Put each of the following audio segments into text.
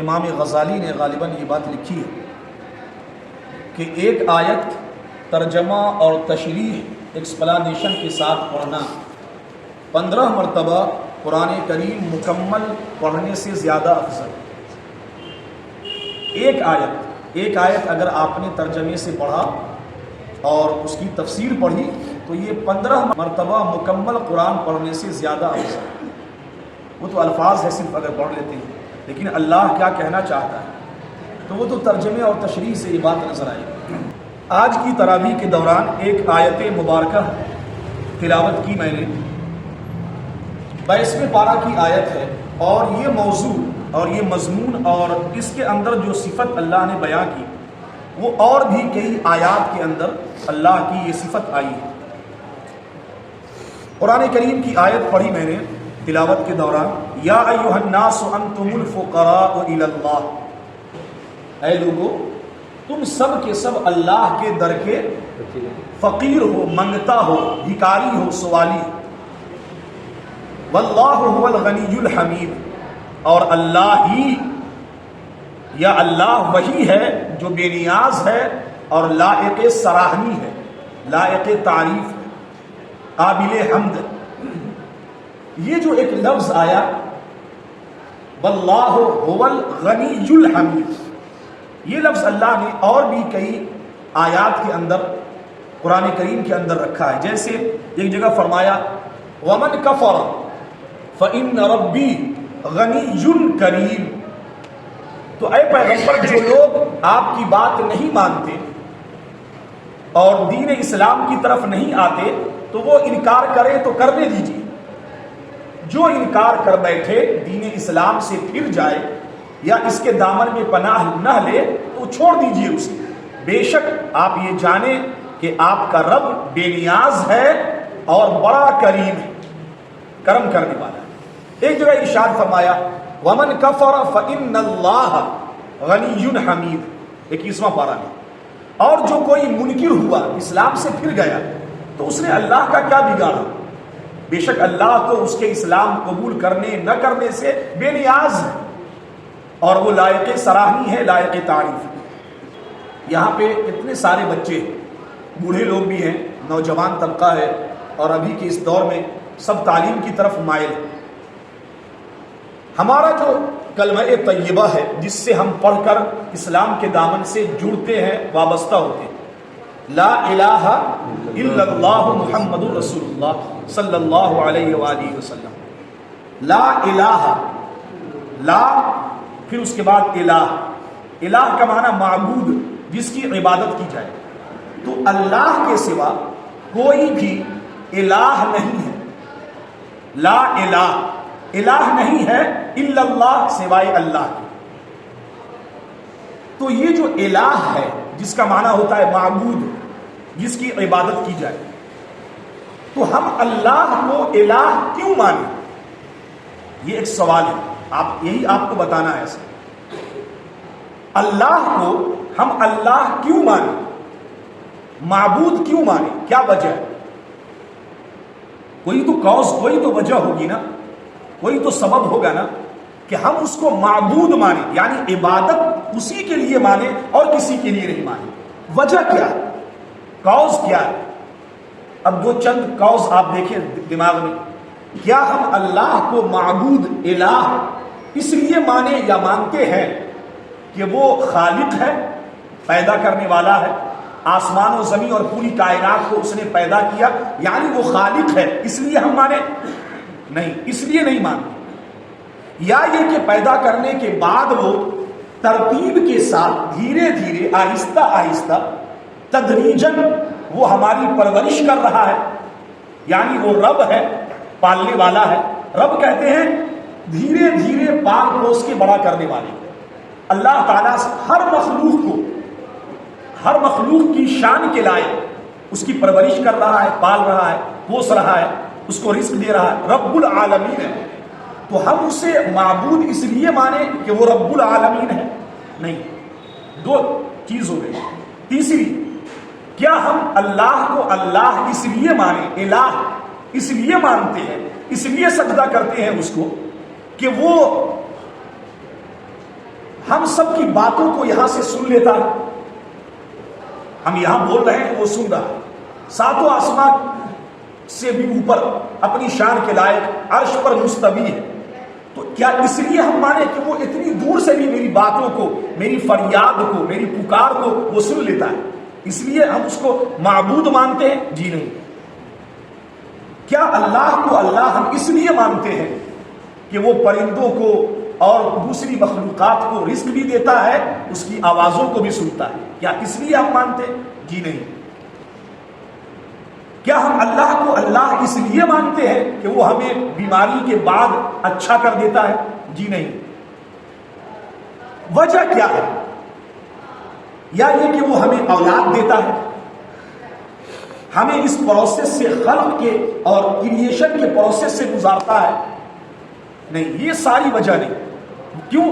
امام غزالی نے غالباً یہ بات لکھی ہے کہ ایک آیت ترجمہ اور تشریح ایکسپلانیشن کے ساتھ پڑھنا 15 مرتبہ قرآن کریم مکمل پڑھنے سے زیادہ افضل ہے۔ ایک آیت اگر آپ نے ترجمے سے پڑھا اور اس کی تفسیر پڑھی تو یہ 15 مرتبہ مکمل قرآن پڑھنے سے زیادہ افضل ہے۔ وہ تو الفاظ ہے صرف اگر پڑھ لیتے ہیں، لیکن اللہ کیا کہنا چاہتا ہے تو وہ تو ترجمے اور تشریح سے یہ بات نظر آئے گی۔ آج کی تراویح کے دوران ایک آیت مبارکہ تلاوت کی میں نے، 22ویں پارہ کی آیت ہے، اور یہ موضوع اور یہ مضمون اور اس کے اندر جو صفت اللہ نے بیان کی وہ اور بھی کئی آیات کے اندر اللہ کی یہ صفت آئی ہے۔ قرآن کریم کی آیت پڑھی میں نے تلاوت کے دوران، یا ایھا الناس انتم الفقراء الی اللہ، اے لوگو تم سب کے سب اللہ کے در کے فقیر ہو، منگتا ہو، بھکاری ہو، سوالی ہو۔ واللہ هو الغنی الحمید، اور اللہ ہی یا اللہ وہی ہے جو بے نیاز ہے اور لائق سراہنی ہے، لائق تعریف ہے، قابل حمد ہے۔ یہ جو ایک لفظ آیا واللہ هو الغنی الحمید، یہ لفظ اللہ نے اور بھی کئی آیات کے اندر قرآن کریم کے اندر رکھا ہے۔ جیسے ایک جگہ فرمایا ومن کفر فإن ربی غنی کریم، تو اے پیغمبر جو لوگ آپ کی بات نہیں مانتے اور دین اسلام کی طرف نہیں آتے تو وہ انکار کریں تو کرنے دیجیے، جو انکار کر بیٹھے دین اسلام سے پھر جائے یا اس کے دامن میں پناہ نہ لے تو چھوڑ دیجیے اسے، بے شک آپ یہ جانیں کہ آپ کا رب بے نیاز ہے اور بڑا کریم ہے، کرم کرنے والا ہے۔ ایک جگہ ارشاد فرمایا ومن کفر فإن اللہ غنی حمید، 21واں پارہ میں، اور جو کوئی منکر ہوا اسلام سے پھر گیا تو اس نے اللہ کا کیا بگاڑا، بے شک اللہ تو اس کے اسلام قبول کرنے نہ کرنے سے بے نیاز ہے اور وہ لائق سراہنی ہے، لائق تعریف ہے۔ یہاں پہ اتنے سارے بچے، بوڑھے لوگ بھی ہیں، نوجوان طبقہ ہے، اور ابھی کے اس دور میں سب تعلیم کی طرف مائل ہے۔ ہمارا جو کلمہ طیبہ ہے جس سے ہم پڑھ کر اسلام کے دامن سے جڑتے ہیں، وابستہ ہوتے ہیں، لا الہ الا اللہ محمد رسول اللہ صلی اللہ علیہ وآلہ وسلم۔ لا الہ، لا پھر اس کے بعد الہ، الہ کا معنی معبود، جس کی عبادت کی جائے، تو اللہ کے سوا کوئی بھی الہ نہیں ہے۔ لا الہ، الہ نہیں ہے الا اللہ، سوائے اللہ کے۔ تو یہ جو الہ ہے جس کا معنی ہوتا ہے معبود، جس کی عبادت کی جائے، تو ہم اللہ کو الہ کیوں مانیں؟ یہ ایک سوال ہے، یہی آپ کو بتانا ہے ایسا۔ اللہ کو ہم اللہ کیوں مانیں، معبود کیوں مانیں، کیا وجہ ہے؟ کوئی تو کاز، کوئی تو وجہ ہوگی نا، کوئی تو سبب ہوگا نا کہ ہم اس کو معبود مانیں، یعنی عبادت اسی کے لیے مانیں اور کسی کے لیے نہیں مانیں۔ وجہ کیا ہے، کاز کیا ہے؟ اب دو چند کاز آپ دیکھیں دماغ میں، کیا ہم اللہ کو معبود، الہ اس لیے مانیں یا مانتے ہیں کہ وہ خالق ہے، پیدا کرنے والا ہے، آسمان و زمین اور پوری کائنات کو اس نے پیدا کیا، یعنی وہ خالق ہے اس لیے ہم مانیں؟ نہیں، اس لیے نہیں مانتے۔ یا یہ کہ پیدا کرنے کے بعد وہ ترتیب کے ساتھ دھیرے دھیرے، آہستہ آہستہ، تدریجاً وہ ہماری پرورش کر رہا ہے، یعنی وہ رب ہے، پالنے والا ہے۔ رب کہتے ہیں دھیرے دھیرے پال پوس کے بڑا کرنے والے۔ اللہ تعالیٰ ہر مخلوق کو، ہر مخلوق کی شان کے لائق اس کی پرورش کر رہا ہے، پال رہا ہے، پوس رہا ہے، اس کو رزق دے رہا ہے، رب العالمین ہے۔ تو ہم اسے معبود اس لیے مانیں کہ وہ رب العالمین ہے؟ نہیں، دو چیز ہو گئی۔ تیسری، کیا ہم اللہ کو اللہ اس لیے مانیں، الہ اس لیے مانتے ہیں، اس لیے سجدہ کرتے ہیں اس کو کہ وہ ہم سب کی باتوں کو یہاں سے سن لیتا ہے. ہم یہاں بول رہے ہیں وہ سن رہا ہے. ساتوں آسمان سے بھی اوپر اپنی شان کے لائق عرش پر مستوی ہے. تو کیا اس لیے ہم مانے کہ وہ اتنی دور سے بھی میری باتوں کو، میری فریاد کو، میری پکار کو وہ سن لیتا ہے، اس لیے ہم اس کو معبود مانتے ہیں؟ جی نہیں. کیا اللہ کو اللہ ہم اس لیے مانتے ہیں کہ وہ پرندوں کو اور دوسری مخلوقات کو رزق بھی دیتا ہے، اس کی آوازوں کو بھی سنتا ہے؟ کیا اس لیے ہم مانتے ہیں؟ جی نہیں. کیا ہم اللہ کو اللہ اس لیے مانتے ہیں کہ وہ ہمیں بیماری کے بعد اچھا کر دیتا ہے؟ جی نہیں. وجہ کیا ہے؟ یا یہ کہ وہ ہمیں اولاد دیتا ہے، ہمیں اس پروسیس سے، خلق کے اور کریشن کے پروسیس سے گزارتا ہے؟ نہیں، یہ ساری وجہ نہیں. کیوں؟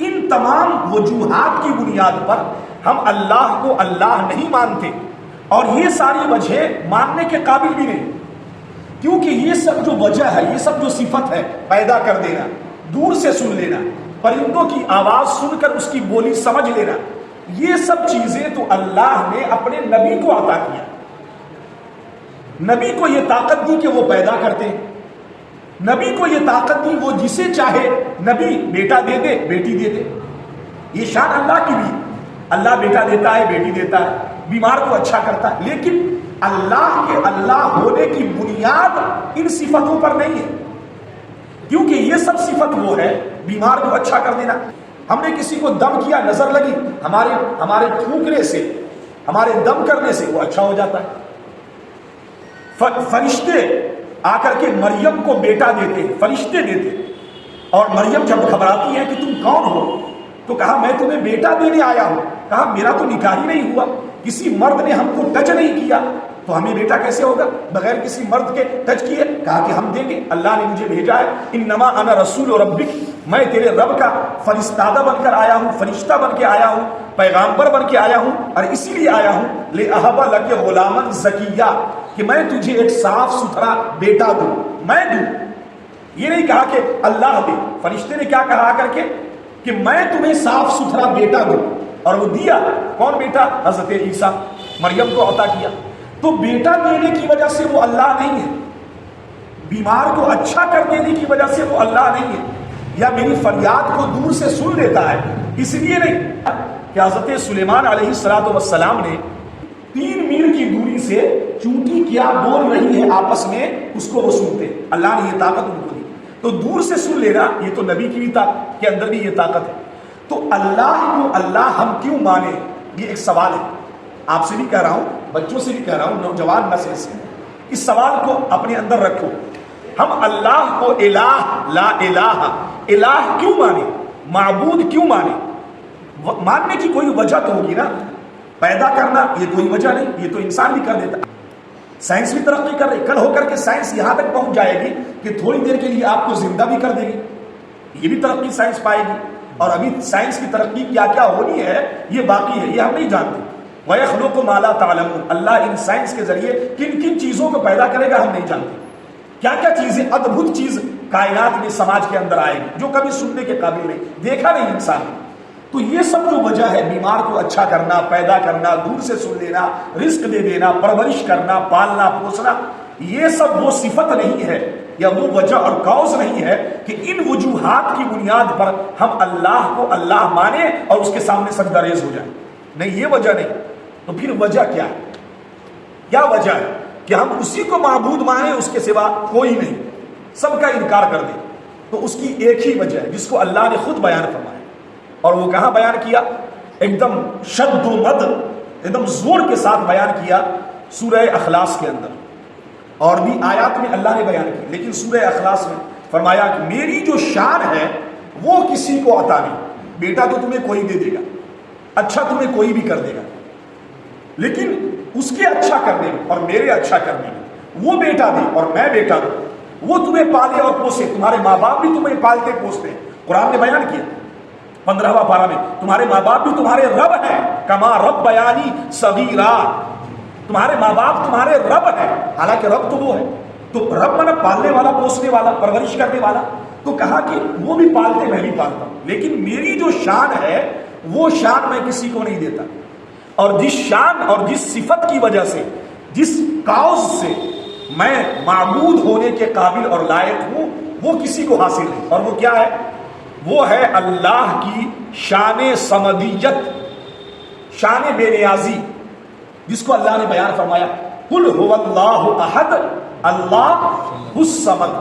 ان تمام وجوہات کی بنیاد پر ہم اللہ کو اللہ نہیں مانتے، اور یہ ساری وجہ ماننے کے قابل بھی نہیں. کیونکہ یہ سب جو وجہ ہے، یہ سب جو صفت ہے، پیدا کر دینا، دور سے سن لینا، پرندوں کی آواز سن کر اس کی بولی سمجھ لینا، یہ سب چیزیں تو اللہ نے اپنے نبی کو عطا کیا. نبی کو یہ طاقت دی کہ وہ پیدا کرتے ہیں. نبی کو یہ طاقت دی، وہ جسے چاہے نبی بیٹا دے دے، بیٹی دے دے. یہ شان اللہ کی بھی. اللہ بیٹا دیتا ہے، بیٹی دیتا ہے، بیمار کو اچھا کرتا ہے. لیکن اللہ کے اللہ ہونے کی بنیاد ان صفتوں پر نہیں ہے، کیونکہ یہ سب صفت وہ ہے بیمار کو اچھا کر دینا. ہم نے کسی کو دم کیا، نظر لگی، ہمارے تھوکنے سے، ہمارے دم کرنے سے وہ اچھا ہو جاتا ہے. فرشتے آ کر کے مریم کو بیٹا دیتے، فرشتے دیتے. اور مریم جب گھبراتی ہے کہ تم کون ہو، تو کہا میں تمہیں بیٹا دینے آیا ہوں. کہا میرا تو نکاح ہی نہیں ہوا، کسی مرد نے ہم کو ٹچ نہیں کیا، تو ہمیں بیٹا کیسے ہوگا بغیر کسی مرد کے ٹچ کیے؟ کہا کہ ہم دیں گے، اللہ نے مجھے بھیجا ہے. انما انا رسول ربک، میں تیرے رب کا فرستادہ بن کر آیا ہوں، فرشتہ بن کے آیا ہوں، پیغامبر بن کے آیا ہوں. اور اسی لیے آیا ہوں لأہب لک غلاما زکیہ، کہ میں تجھے ایک صاف ستھرا بیٹا دوں، میں دوں. یہ نہیں کہا کہ اللہ دے. فرشتے نے کیا کہا کر کے کہ میں تمہیں صاف ستھرا بیٹا دوں، اور وہ دیا. کون بیٹا؟ حضرت عیسیٰ، مریم کو عطا کیا. تو بیٹا دینے کی وجہ سے وہ اللہ نہیں ہے، بیمار کو اچھا کر دینے کی وجہ سے وہ اللہ نہیں ہے، یا میری فریاد کو دور سے سن لیتا ہے اس لیے نہیں. کہ حضرت سلیمان علیہ السلام نے 3 میل کی دوری سے چونٹی کیا بول رہی ہے آپس میں، اس کو وہ سنتے. اللہ نے یہ طاقت ان کو دی. تو دور سے سن لینا یہ تو نبی کی بھی کے اندر بھی یہ طاقت ہے. تو اللہ کو اللہ ہم کیوں مانے؟ یہ ایک سوال ہے. آپ سے بھی کہہ رہا ہوں، بچوں سے بھی کہہ رہا ہوں، نوجوان نسل سے. اس سوال کو اپنے اندر رکھو. ہم اللہ کو الہ، لا الہ، الہ کیوں مانے؟ معبود کیوں مانے؟ ماننے کی کوئی وجہ تو ہوگی نا. پیدا کرنا یہ کوئی وجہ نہیں، یہ تو انسان بھی کر دیتا. سائنس بھی ترقی کر رہی، کل ہو کر کے سائنس یہاں تک پہنچ جائے گی کہ تھوڑی دیر کے لیے آپ کو زندہ بھی کر دے گی. یہ بھی ترقی سائنس پائے گی. اور ابھی سائنس کی ترقی کیا کیا ہونی ہے یہ باقی ہے، یہ ہم نہیں جانتے. وَيَخْلُقُ مَا لَا تَعْلَمُونَ، اللہ ان سائنس کے ذریعے کن کن چیزوں کو پیدا کرے گا ہم نہیں جانتے. کیا کیا چیزیں، ادبھت چیز کائنات میں سماج کے اندر آئے گی جو کبھی سننے کے قابل نہیں، دیکھا نہیں انسان نے. تو یہ سب جو وجہ ہے، بیمار کو اچھا کرنا، پیدا کرنا، دور سے سن لینا، رزق دے دینا، پرورش کرنا، پالنا پوسنا، یہ سب وہ صفت نہیں ہے یا وہ وجہ اور کاؤز نہیں ہے کہ ان وجوہات کی بنیاد پر ہم اللہ کو اللہ مانے اور اس کے سامنے سجدہ ریز ہو جائیں. نہیں، یہ وجہ نہیں. تو پھر وجہ کیا ہے؟ کیا وجہ ہے کہ ہم اسی کو معبود مانیں، اس کے سوا کوئی نہیں، سب کا انکار کر دیں؟ تو اس کی ایک ہی وجہ ہے جس کو اللہ نے خود بیان فرمایا. اور وہ کہاں بیان کیا؟ ایک دم شد و مد، ایک دم زور کے ساتھ بیان کیا سورہ اخلاص کے اندر. اور بھی آیات میں اللہ نے بیان کی، لیکن سورہ اخلاص میں فرمایا کہ میری جو شان ہے وہ کسی کو عطا نہیں. بیٹا تو تمہیں کوئی دے دے گا، اچھا تمہیں کوئی بھی کر دے گا، لیکن اس کے اچھا کرنے میں اور میرے اچھا کرنے میں وہ بیٹا دے اور میں بیٹا دوں، وہ تمہیں پالے اور پوسے. تمہارے ماں باپ بھی تمہیں پالتے پوستے ہیں. قرآن نے بیان کیا 15واں پارہ میں، تمہارے ماں باپ بھی تمہارے رب ہیں، کما رب بیانی صغیرا. تمہارے ماں باپ تمہارے رب ہیں، حالانکہ رب تو وہ ہے. تو رب مانا پالنے والا، پوسنے والا، پرورش کرنے والا. تو کہا کہ وہ بھی پالتے میں بھی پالتا ہوں، لیکن میری جو شان ہے وہ شان میں کسی کو نہیں دیتا، اور جس شان اور جس صفت کی وجہ سے، جس کاؤز سے میں معبود ہونے کے قابل اور لائق ہوں، وہ کسی کو حاصل نہیں۔ اور وہ کیا ہے؟ وہ ہے اللہ کی شان صمدیت، شان بے نیازی، جس کو اللہ نے بیان فرمایا قل هو اللہ احد اللہ الصمد۔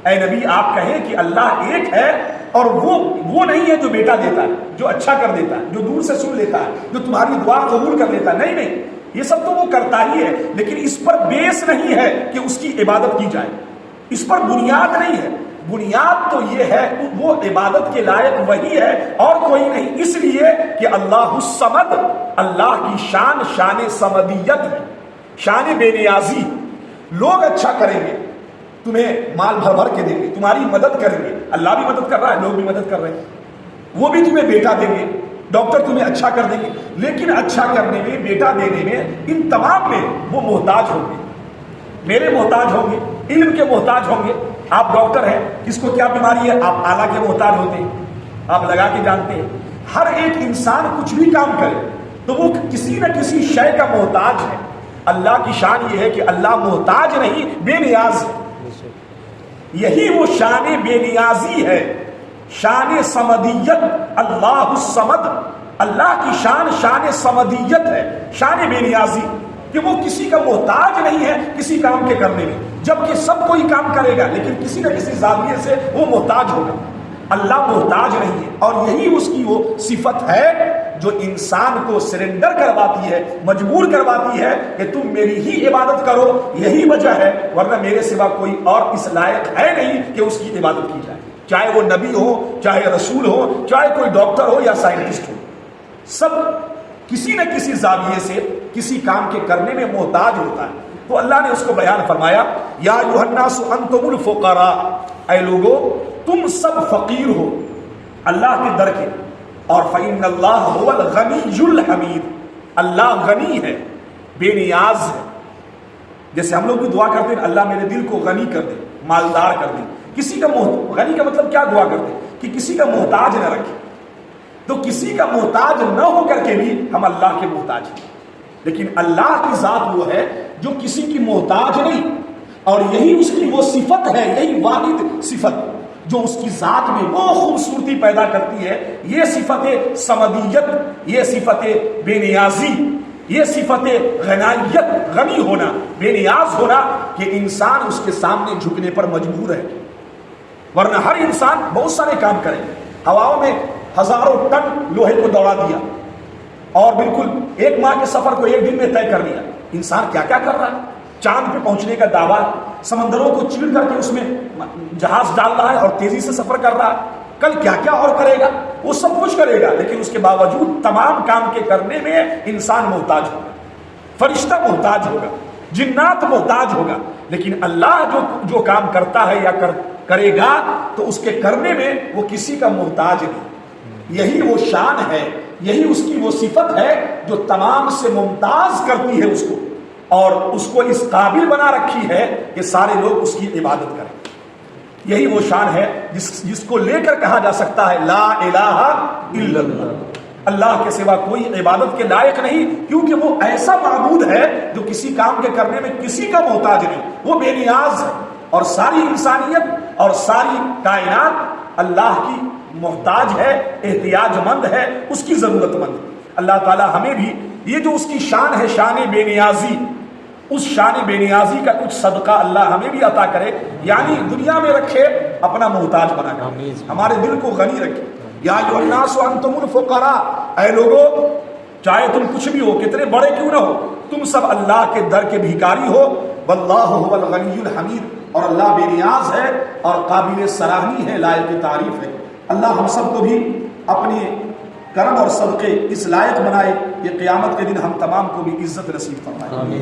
اے نبی آپ کہیں کہ اللہ ایک ہے، اور وہ نہیں ہے جو بیٹا دیتا ہے، جو اچھا کر دیتا ہے، جو دور سے سن لیتا ہے، جو تمہاری دعا قبول کر لیتا ہے، نہیں، یہ سب تو وہ کرتا ہی ہے، لیکن اس پر بیس نہیں ہے کہ اس کی عبادت کی جائے، اس پر بنیاد نہیں ہے۔ بنیاد تو یہ ہے وہ عبادت کے لائق وہی ہے اور کوئی نہیں، اس لیے کہ اللہ الصمد، اللہ کی شان شان صمدیت ہے، شان بے نیازی۔ لوگ اچھا کریں گے، تمہیں مال بھر بھر کے دیں گے، تمہاری مدد کریں گے، اللہ بھی مدد کر رہا ہے، لوگ بھی مدد کر رہے ہیں، وہ بھی تمہیں بیٹا دیں گے، ڈاکٹر تمہیں اچھا کر دیں گے، لیکن اچھا کرنے میں، بیٹا دینے میں، ان تمام میں وہ محتاج ہوں گے، میرے محتاج ہوں گے، علم کے محتاج ہوں گے۔ آپ ڈاکٹر ہیں، کس کو کیا بیماری ہے آپ آلہ کے محتاج ہوتے ہیں، آپ لگا کے جانتے ہیں۔ ہر ایک انسان کچھ بھی کام کرے تو وہ کسی نہ کسی شے کا محتاج ہے۔ اللہ کی شان یہ ہے کہ اللہ محتاج نہیں، بے نیاز ہے۔ یہی وہ شان بے نیازی ہے، شان صمدیت، اللہ الصمد۔ اللہ کی شان شان صمدیت ہے، شان بے نیازی، کہ وہ کسی کا محتاج نہیں ہے کسی کام کے کرنے میں، جبکہ سب کوئی کام کرے گا لیکن کسی نہ کسی زاویے سے وہ محتاج ہوگا۔ اللہ محتاج نہیں ہے، اور یہی اس کی وہ صفت ہے جو انسان کو سرنڈر کرواتی ہے، مجبور کرواتی ہے کہ تم میری ہی عبادت کرو، یہی وجہ ہے، ورنہ میرے سوا کوئی اور اس لائق ہے نہیں کہ اس کی عبادت کی جائے، چاہے وہ نبی ہو، چاہے رسول ہو، چاہے کوئی ڈاکٹر ہو یا سائنٹسٹ ہو، سب کسی نہ کسی زاویے سے کسی کام کے کرنے میں محتاج ہوتا ہے۔ تو اللہ نے اس کو بیان فرمایا یا ایھا الناس انتم الفقراء، اے لوگو تم سب فقیر ہو اللہ کے در کے، اور فإن اللہ هو الغنی الحمید، اللہ غنی ہے، بے نیاز ہے۔ جیسے ہم لوگ بھی دعا کرتے ہیں اللہ میرے دل کو غنی کر دے، مالدار کر دے، کسی کا غنی کا مطلب کیا دعا کرتے ہیں کہ کسی کا محتاج نہ رکھے، تو کسی کا محتاج نہ ہو کر کے بھی ہم اللہ کے محتاج ہیں، لیکن اللہ کی ذات وہ ہے جو کسی کی محتاج نہیں، اور یہی اس کی وہ صفت ہے، یہی واحد صفت جو اس کی ذات میں وہ خوبصورتی پیدا کرتی ہے، یہ صفت صمدیت، یہ صفت بے نیازی، یہ صفت غنائیت، غنی ہونا، بے نیاز ہونا، کہ انسان اس کے سامنے جھکنے پر مجبور ہے، ورنہ ہر انسان بہت سارے کام کرے، ہواؤں میں ہزاروں ٹن لوہے کو دوڑا دیا اور بالکل ایک ماہ کے سفر کو ایک دن میں طے کر لیا۔ انسان کیا کیا کر رہا ہے، چاند پہ پہنچنے کا دعویٰ، سمندروں کو چیر کر کے اس میں جہاز ڈال رہا ہے اور تیزی سے سفر کر رہا ہے، کل کیا کیا اور کرے گا، وہ سب کچھ کرے گا، لیکن اس کے باوجود تمام کام کے کرنے میں انسان محتاج ہوگا، فرشتہ محتاج ہوگا، جنات محتاج ہوگا، لیکن اللہ جو کام کرتا ہے یا کرے گا تو اس کے کرنے میں وہ کسی کا محتاج نہیں۔ یہی وہ شان ہے، یہی اس کی وہ صفت ہے جو تمام سے ممتاز کرتی ہے اس کو، اور اس کو اس قابل بنا رکھی ہے کہ سارے لوگ اس کی عبادت کریں۔ یہی وہ شان ہے جس کو لے کر کہا جا سکتا ہے لا الہ الا اللہ، اللہ کے سوا کوئی عبادت کے لائق نہیں، کیونکہ وہ ایسا معبود ہے جو کسی کام کے کرنے میں کسی کا محتاج نہیں، وہ بے نیاز ہے، اور ساری انسانیت اور ساری کائنات اللہ کی محتاج ہے، احتیاج مند ہے، اس کی ضرورت مند۔ اللہ تعالی ہمیں بھی یہ جو اس کی شان ہے، شان بے نیازی، اس شان بے نیازی کا کچھ صدقہ اللہ ہمیں بھی عطا کرے، یعنی دنیا میں رکھے، اپنا محتاج بنا کر، ہمارے دل کو غنی رکھے۔ یا ایھا الناس انتم الفقراء، اے لوگو چاہے تم کچھ بھی ہو، کتنے بڑے کیوں نہ ہو، تم سب اللہ کے در کے بھیکاری ہو، واللہ هو الغنی الحمید، اور اللہ بے نیاز ہے اور قابل سراہنی ہے، لائق تعریف ہے۔ اللہ ہم سب کو بھی اپنے کرم اور صدقے اس لائق بنائے کہ قیامت کے دن ہم تمام کو بھی عزت نصیب فرمائے۔